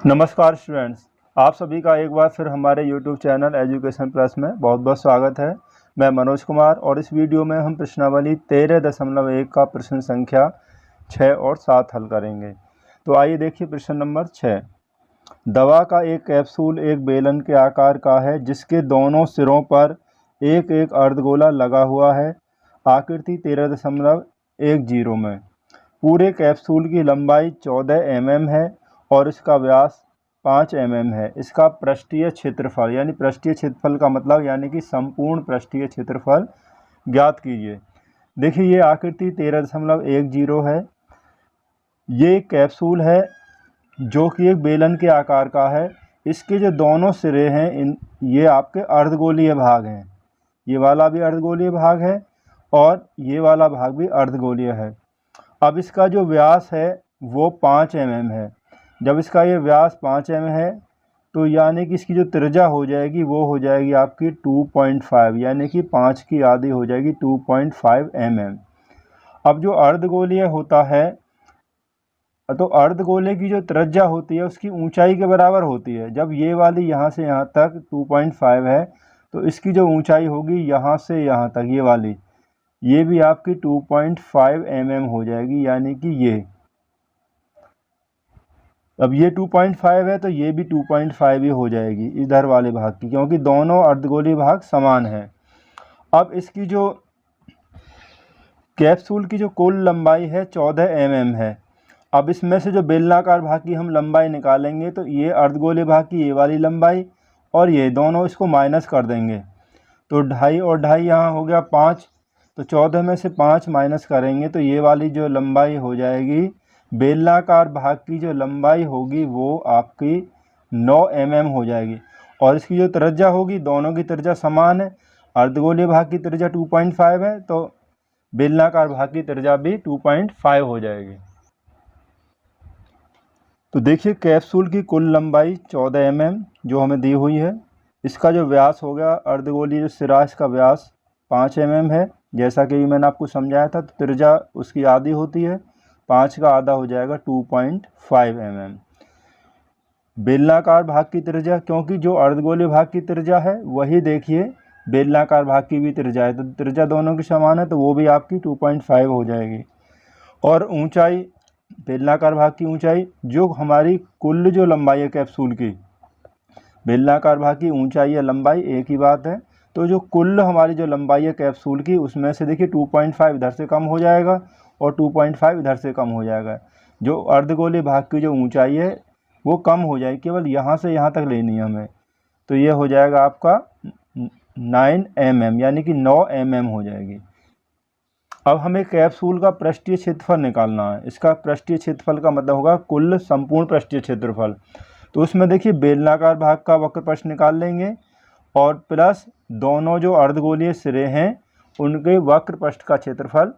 नमस्कार स्टूडेंट्स, आप सभी का एक बार फिर हमारे YouTube चैनल एजुकेशन प्लस में बहुत बहुत स्वागत है। मैं मनोज कुमार और इस वीडियो में हम प्रश्नावली 13.1 का प्रश्न संख्या 6 और 7 हल करेंगे। तो आइए देखिए प्रश्न नंबर 6। दवा का एक कैप्सूल एक बेलन के आकार का है जिसके दोनों सिरों पर एक एक अर्धगोला लगा हुआ है। आकृति 13.10 में पूरे कैप्सूल की लंबाई 14 mm है और इसका व्यास 5 mm है। इसका पृष्ठीय क्षेत्रफल यानी पृष्ठीय क्षेत्रफल का मतलब यानी कि संपूर्ण पृष्ठीय क्षेत्रफल ज्ञात कीजिए। देखिए ये आकृति 13.10 है। ये कैप्सूल है जो कि एक बेलन के आकार का है। इसके जो दोनों सिरे हैं ये आपके अर्धगोलीय भाग हैं। ये वाला भी अर्धगोलीय भाग है और ये वाला भाग भी अर्धगोलीय है। अब इसका जो व्यास है वो 5 mm है। जब इसका ये व्यास 5 mm है तो यानी कि इसकी जो त्रिज्या हो जाएगी वो हो जाएगी आपकी 2.5 यानी कि 5 की आधी हो जाएगी 2.5 mm। अब जो अर्धगोलीय होता है तो अर्धगोले की जो त्रिज्या होती है उसकी ऊंचाई के बराबर होती है। जब ये वाली यहाँ से यहाँ तक 2.5 है तो इसकी जो ऊंचाई होगी यहाँ से यहाँ तक ये वाली, ये भी आपकी 2.5 mm हो जाएगी यानी कि ये। अब ये 2.5 है तो ये भी 2.5 ही हो जाएगी इधर वाले भाग की, क्योंकि दोनों अर्धगोलीय भाग समान है। अब इसकी जो कैप्सूल की जो कुल लंबाई है 14 mm है। अब इसमें से जो बेलनाकार भाग की हम लंबाई निकालेंगे तो ये अर्धगोलीय भाग की ये वाली लंबाई और ये दोनों इसको माइनस कर देंगे तो 2.5 और 2.5 यहाँ हो गया 5। तो 14 में से 5 माइनस करेंगे तो ये वाली जो लंबाई हो जाएगी बेलनाकार भाग की जो लंबाई होगी वो आपकी 9 mm हो जाएगी। और इसकी जो त्रिज्या होगी, दोनों की त्रिज्या समान है। अर्धगोलीय भाग की त्रिज्या 2.5 है तो बेलनाकार भाग की त्रिज्या भी 2.5 हो जाएगी। तो देखिए कैप्सूल की कुल लंबाई 14 mm जो हमें दी हुई है। इसका जो व्यास हो गया अर्धगोलीय जो सिरा इसका व्यास 5 mm है, जैसा कि मैंने आपको समझाया था। तो त्रिज्या उसकी आधी होती है, 5 का आधा हो जाएगा 2.5 mm। बेलनाकार भाग की त्रिज्या, क्योंकि जो अर्धगोलीय भाग की त्रिज्या है वही देखिए बेलनाकार भाग की भी त्रिज्या है, तो त्रिज्या दोनों की समान है तो वो भी आपकी 2.5 हो जाएगी। और ऊंचाई, बेलनाकार भाग की ऊंचाई जो हमारी कुल जो लंबाई है कैप्सूल की, बेलनाकार भाग की ऊंचाई या लंबाई एक ही बात है। तो जो कुल हमारी जो लंबाई है कैप्सूल की उसमें से देखिए 2.5 इधर से कम हो जाएगा और 2.5 इधर से कम हो जाएगा। जो अर्धगोलीय भाग की जो ऊंचाई है वो कम हो जाएगी, केवल यहाँ से यहाँ तक लेनी है हमें। तो ये हो जाएगा आपका 9 mm यानी कि 9 mm हो जाएगी। अब हमें कैप्सूल का पृष्ठीय क्षेत्रफल निकालना है। इसका पृष्ठीय क्षेत्रफल का मतलब होगा कुल संपूर्ण पृष्ठीय क्षेत्रफल। तो उसमें देखिए बेलनाकार भाग का वक्र पृष्ठ निकाल लेंगे और प्लस दोनों जो अर्धगोलीय सिरे हैं उनके वक्र पृष्ठ का क्षेत्रफल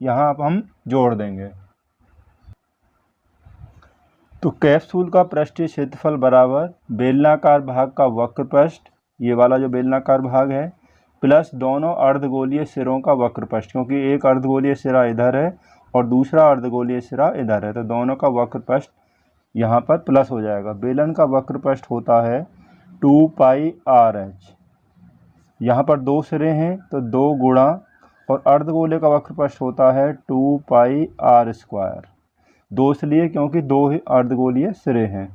यहाँ अब हम जोड़ देंगे। तो कैप्सूल का पृष्ठीय क्षेत्रफल बराबर बेलनाकार भाग का वक्र पृष्ठ, ये वाला जो बेलनाकार भाग है, प्लस दोनों अर्धगोलीय सिरों का वक्र पृष्ठ, क्योंकि एक अर्धगोलीय सिरा इधर है और दूसरा अर्धगोलीय सिरा इधर है, तो दोनों का वक्र पृष्ठ यहाँ पर प्लस हो जाएगा। बेलन का वक्र पृष्ठ होता है 2πRh। यहाँ पर दो सिरे हैं तो 2 गुणा, और अर्धगोले का वक्र पृष्ठ होता है 2πr²। दो इसलिए क्योंकि दो ही अर्धगोलीय सिरे हैं।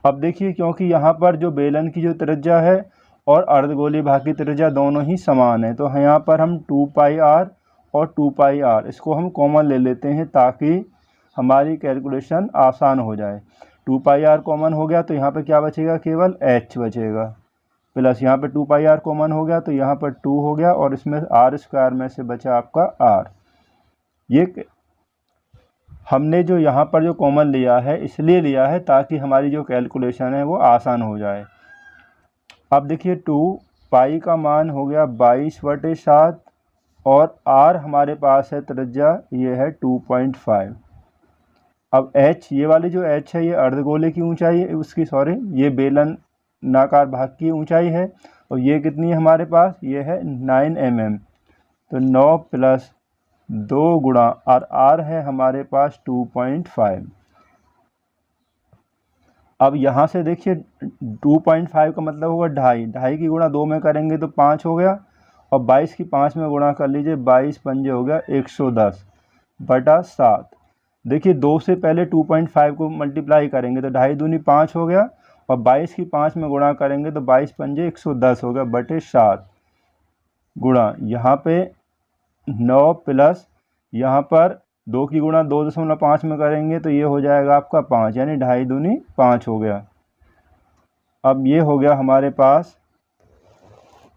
अब देखिए क्योंकि यहाँ पर जो बेलन की जो त्रिज्या है और अर्धगोलीय भाग की त्रिज्या दोनों ही समान है, तो यहाँ पर हम 2πr और 2πr इसको हम कॉमन ले लेते हैं ताकि हमारी कैलकुलेशन आसान हो जाए। 2πr कॉमन हो गया तो यहाँ पर क्या बचेगा, केवल h बचेगा, प्लस यहाँ पे 2πr कॉमन हो गया तो यहाँ पर 2 हो गया और इसमें r² में से बचा आपका r। ये हमने जो यहाँ पर जो कॉमन लिया है इसलिए लिया है ताकि हमारी जो कैलकुलेशन है वो आसान हो जाए। अब देखिए 2π का मान हो गया 22/7 और r हमारे पास है त्रिज्या, ये है 2.5। अब h, ये वाली जो h है ये अर्धगोले की ऊंचाई है, उसकी ये बेलनाकार भाग की ऊंचाई है और ये कितनी है हमारे पास, ये है 9 mm। तो 9 + 2 गुणा और r है हमारे पास 2.5। अब यहाँ से देखिए 2.5 का मतलब होगा ढाई, ढाई की गुणा 2 में करेंगे तो 5 हो गया, और 22 की 5 में गुणा कर लीजिए, 22 पंजे हो गया 110 बटा 7। देखिए 2 से पहले 2.5 को मल्टीप्लाई करेंगे तो ढाई दूनी 5 हो गया, और 22 की 5 में गुणा करेंगे तो 22 पंजे 110 हो गया बटे 7 गुणा यहाँ पे 9 प्लस यहाँ पर 2 की गुणा 2.5 में करेंगे तो ये हो जाएगा आपका 5, यानी ढाई दूनी 5 हो गया। अब ये हो गया हमारे पास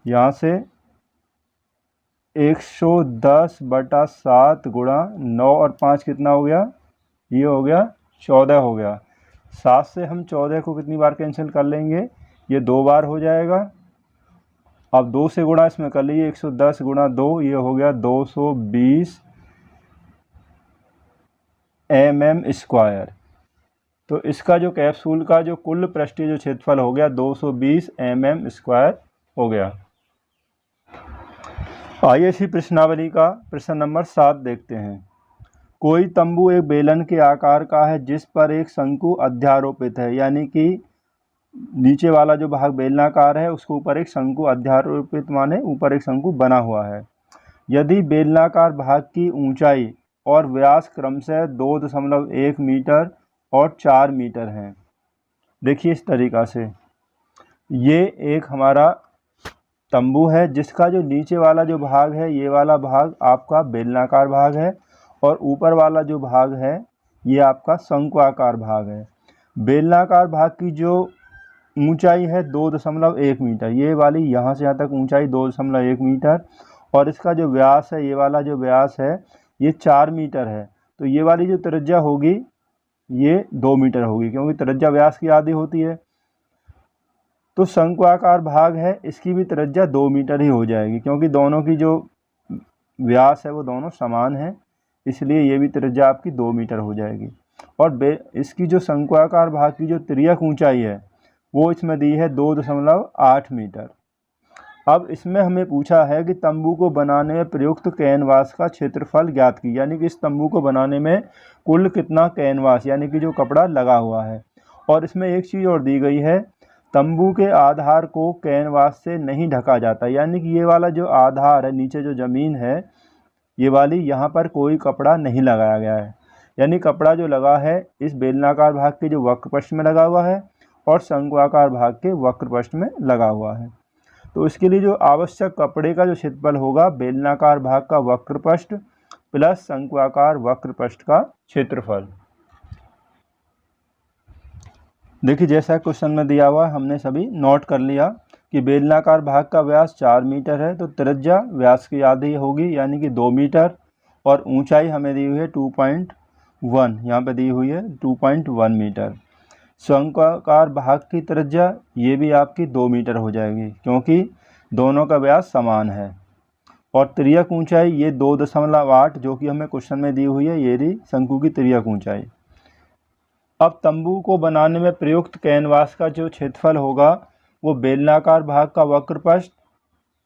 यहाँ से 110 बटा 7 गुणा 9 और 5 कितना हो गया, ये हो गया 14 हो गया। 7 से हम 14 को कितनी बार कैंसिल कर लेंगे, ये 2 बार हो जाएगा। अब 2 से गुणा इसमें कर लीजिए, 110 गुणा 2, ये हो गया 220 mm²। तो इसका जो कैप्सूल का जो कुल पृष्ठीय जो क्षेत्रफल हो गया 220 mm² हो गया। आइए इसी प्रश्नावली का प्रश्न नंबर 7 देखते हैं। कोई तंबू एक बेलन के आकार का है जिस पर एक शंकु अध्यारोपित है, यानी कि नीचे वाला जो भाग बेलनाकार है उसके ऊपर एक शंकु अध्यारोपित माने ऊपर एक शंकु बना हुआ है। यदि बेलनाकार भाग की ऊंचाई और व्यास क्रमशः 2.1 मीटर और 4 मीटर हैं। देखिए इस तरीक़ा से ये एक हमारा तंबू है जिसका जो नीचे वाला जो भाग है ये वाला भाग आपका बेलनाकार भाग है, और ऊपर वाला जो भाग है ये आपका शंक्वाकार भाग है। बेलनाकार भाग की जो ऊंचाई है 2.1 मीटर, ये वाली यहाँ से यहाँ तक ऊंचाई 2.1 मीटर, और इसका जो व्यास है ये वाला जो व्यास है ये 4 मीटर है। तो ये वाली जो त्रिज्या होगी ये 2 मीटर होगी, क्योंकि त्रिज्या व्यास की आधी होती है। तो शंक्वाकार भाग है इसकी भी त्रिज्या 2 मीटर ही हो जाएगी, क्योंकि दोनों की जो व्यास है वो दोनों समान है, इसलिए ये भी त्रिज्या आपकी 2 मीटर हो जाएगी। और इसकी जो शंक्वाकार भाग की जो तिर्यक ऊंचाई है वो इसमें दी है 2.8 मीटर। अब इसमें हमें पूछा है कि तंबू को बनाने में प्रयुक्त कैनवास का क्षेत्रफल ज्ञात की, यानी कि इस तंबू को बनाने में कुल कितना कैनवास यानी कि जो कपड़ा लगा हुआ है। और इसमें एक चीज़ और दी गई है, तंबू के आधार को कैनवास से नहीं ढका जाता, यानी कि ये वाला जो आधार है नीचे जो ज़मीन है ये वाली यहाँ पर कोई कपड़ा नहीं लगाया गया है, यानी कपड़ा जो लगा है इस बेलनाकार भाग के जो वक्रपृष्ठ में लगा हुआ है और शंक्वाकार भाग के वक्रपृष्ठ में लगा हुआ है। तो इसके लिए जो आवश्यक कपड़े का जो क्षेत्रफल होगा बेलनाकार भाग का वक्रपृष्ठ प्लस शंक्वाकार वक्रपृष्ठ का क्षेत्रफल। देखिए जैसा क्वेश्चन में दिया हुआ है हमने सभी नोट कर लिया कि बेलनाकार भाग का व्यास 4 मीटर है, तो त्रिज्या व्यास की आधी होगी यानी कि 2 मीटर, और ऊंचाई हमें दी हुई है 2.1, यहाँ पे दी हुई है 2.1 मीटर। शंक्वाकार भाग की त्रिज्या ये भी आपकी 2 मीटर हो जाएगी, क्योंकि दोनों का व्यास समान है, और तिर्यक ऊंचाई ये 2.8 जो कि हमें क्वेश्चन में दी हुई है, ये रही शंकु की तिर्यक ऊंचाई। अब तंबू को बनाने में प्रयुक्त कैनवास का जो क्षेत्रफल होगा वो बेलनाकार भाग का वक्रपृष्ठ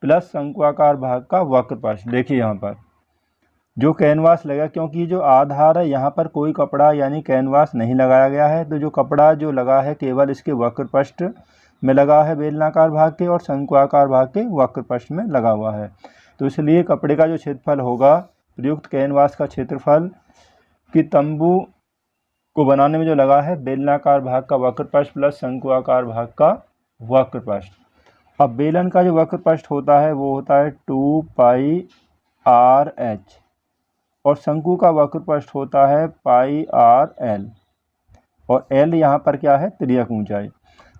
प्लस शंक्वाकार भाग का वक्रपृष्ठ। देखिए यहाँ पर जो कैनवास लगा, क्योंकि जो आधार है यहाँ पर कोई कपड़ा यानी कैनवास नहीं लगाया गया है, तो जो कपड़ा जो लगा है केवल इसके वक्रपृष्ठ में लगा है बेलनाकार भाग के, और शंक्वाकार भाग के वक्रपृष्ठ में लगा हुआ है। तो इसलिए कपड़े का जो क्षेत्रफल होगा प्रयुक्त कैनवास का क्षेत्रफल कि तंबू को बनाने में जो लगा है बेलनाकार भाग का वक्रपृष्ठ प्लस शंक्वाकार भाग का वक्रपृष्ठ। अब बेलन का जो वक्रपृष्ठ होता है वो होता है 2πr/h, और शंकु का वक्रपृष्ठ होता है πr/l, और l यहाँ पर क्या है तिर्यक ऊंचाई।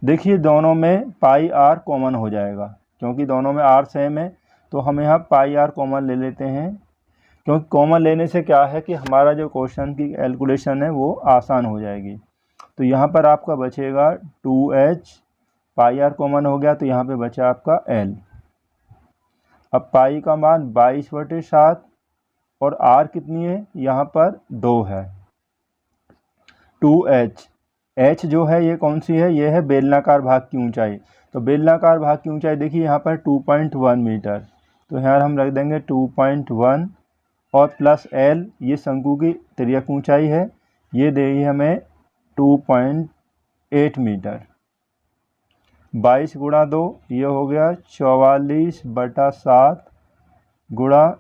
देखिए दोनों में πr कॉमन हो जाएगा, क्योंकि दोनों में r सेम है, तो हम यहाँ πr कॉमन ले लेते हैं, क्योंकि कॉमन लेने से क्या है कि हमारा जो क्वेश्चन की कैलकुलेशन है वो आसान हो जाएगी। तो यहाँ पर आपका बचेगा 2h, πr कॉमन हो गया तो यहाँ पे बचा आपका l। अब पाई का मान 22/7, और r कितनी है यहाँ पर 2 है। 2h, h जो है ये कौन सी है, ये है बेलनाकार भाग की ऊंचाई। तो बेलनाकार भाग की ऊंचाई देखिए यहाँ पर 2.1 मीटर, तो यहाँ हम रख देंगे 2.1, और प्लस l ये शंकु की तिर्यक ऊंचाई है, ये देगी हमें 8 मीटर। 22 गुणा 2 ये हो गया 44/7 गुणा,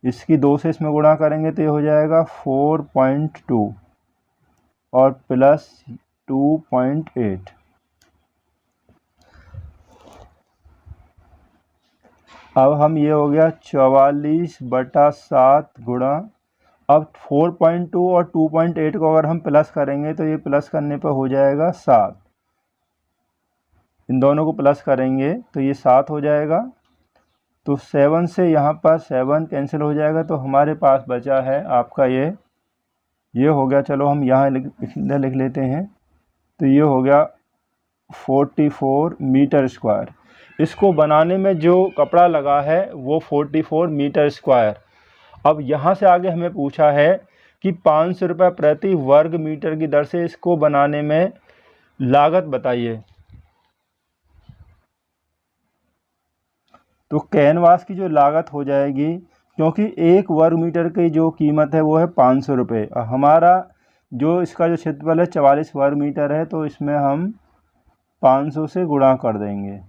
इसकी 2 से इसमें गुणा करेंगे तो ये हो जाएगा 4.2 और प्लस 2.8। अब हम ये हो गया 44/7 गुणा, अब 4.2 और 2.8 को अगर हम प्लस करेंगे तो ये प्लस करने पर हो जाएगा 7। इन दोनों को प्लस करेंगे तो ये 7 हो जाएगा। तो 7 से यहाँ पर 7 कैंसिल हो जाएगा, तो हमारे पास बचा है आपका ये हो गया, चलो हम यहाँ लिख लेते हैं, तो ये हो गया 44 मीटर स्क्वायर। इसको बनाने में जो कपड़ा लगा है वो 44 मीटर स्क्वायर। अब यहाँ से आगे हमें पूछा है कि 500 रुपये प्रति वर्ग मीटर की दर से इसको बनाने में लागत बताइए। तो कैनवास की जो लागत हो जाएगी, क्योंकि 1 वर्ग मीटर की जो कीमत है वो है 500 रुपये, हमारा जो इसका जो क्षेत्रफल है 44 वर्ग मीटर है, तो इसमें हम 500 से गुणा कर देंगे।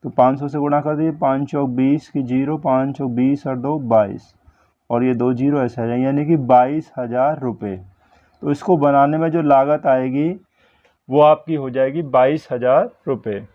तो 500 से गुणा कर दिए, 5 चौक 20 की 0, 5 चौक 20 और 2 22 और ये 2 0 ऐसा है, यानी कि 22,000 रुपये। तो इसको बनाने में जो लागत आएगी वो आपकी हो जाएगी 22,000 रुपये।